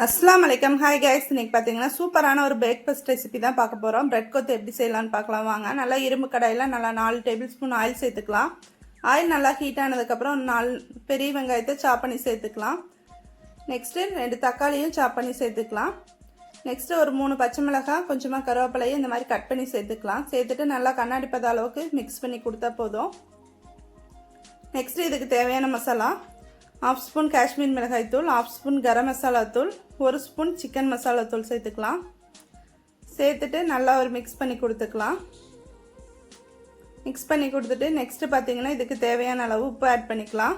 அஸ்ஸலாமு அலைக்கும். Hi guys, இன்னைக்கு பார்த்தீங்கன்னா சூப்பரான ஒரு பிரேக்ஃபாஸ்ட் ரெசிபி தான் பார்க்க போகிறோம். பிரெட் கொத்து எப்படி செய்யலான்னு பார்க்கலாம் வாங்க. நல்லா இரும்பு கடாயில் நல்லா 4 டேபிள் ஸ்பூன் ஆயில் சேர்த்துக்கலாம். ஆயில் நல்லா ஹீட் ஆனதுக்கப்புறம் 4 பெரிய வெங்காயத்தை சாப் பண்ணி சேர்த்துக்கலாம். நெக்ஸ்ட்டு 2 தக்காளியும் சாப் பண்ணி சேர்த்துக்கலாம். நெக்ஸ்ட்டு ஒரு 3 பச்சை மிளகாய், கொஞ்சமாக கருவேப்பிலையும் இந்த மாதிரி கட் பண்ணி சேர்த்துக்கலாம். சேர்த்துட்டு நல்லா கண்ணாடி பத அளவுக்கு மிக்ஸ் பண்ணி கொடுத்தா போதும். நெக்ஸ்ட்டு இதுக்கு தேவையான மசாலா: 1/2 ஸ்பூன் காஷ்மீர் மிளகாய் தூள், 1/2 ஸ்பூன் கரம் மசாலா தூள், 1 ஸ்பூன் சிக்கன் மசாலா தூள் சேர்த்துக்கலாம். சேர்த்துட்டு நல்லா ஒரு மிக்ஸ் பண்ணி கொடுத்துக்கலாம். மிக்ஸ் பண்ணி கொடுத்துட்டு நெக்ஸ்ட்டு பார்த்தீங்கன்னா இதுக்கு தேவையான அளவு உப்பு ஆட் பண்ணிக்கலாம்.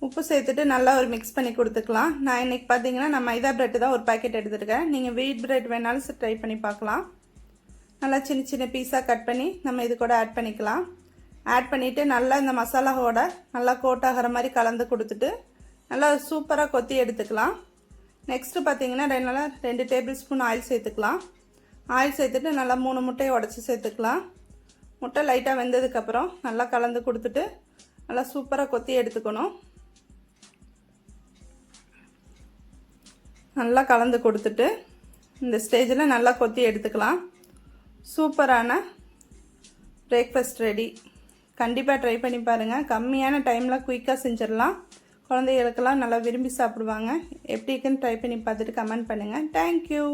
உப்பு சேர்த்துட்டு நல்லா ஒரு மிக்ஸ் பண்ணி கொடுத்துக்கலாம். நான் இன்றைக்கி பார்த்தீங்கன்னா நான் மைதா பிரெட் தான் ஒரு பாக்கெட் எடுத்துருக்கேன். நீங்கள் வீட் பிரெட் வேணாலும் ட்ரை பண்ணி பார்க்கலாம். நல்லா சின்ன சின்ன பீஸாக கட் பண்ணி நம்ம இது கூட ஆட் பண்ணிக்கலாம். ஆட் பண்ணிவிட்டு நல்லா இந்த மசாலாவோட நல்லா கோட் ஆகிற மாதிரி கலந்து கொடுத்துட்டு நல்லா சூப்பராக கொத்தி எடுத்துக்கலாம். நெக்ஸ்ட்டு பார்த்தீங்கன்னா நல்லா 2 டேபிள் ஸ்பூன் ஆயில் சேர்த்துக்கலாம். ஆயில் சேர்த்துட்டு நல்லா 3 முட்டையை உடச்சி சேர்த்துக்கலாம். முட்டை லைட்டாக வெந்ததுக்கப்புறம் நல்லா கலந்து கொடுத்துட்டு நல்லா சூப்பராக கொத்தி எடுத்துக்கணும். நல்லா கலந்து கொடுத்துட்டு இந்த ஸ்டேஜில் நல்லா கொத்தி எடுத்துக்கலாம். சூப்பரான பிரேக்ஃபாஸ்ட் ரெடி. கண்டிப்பாக ட்ரை பண்ணி பாருங்கள். கம்மியான டைமில் குயிக்காக செஞ்சிடலாம். குழந்தைகளுக்கெல்லாம் நல்லா விரும்பி சாப்பிடுவாங்க. எப்படி இருக்குன்னு ட்ரை பண்ணி பார்த்துட்டு கமெண்ட் பண்ணுங்கள். தேங்க்யூ.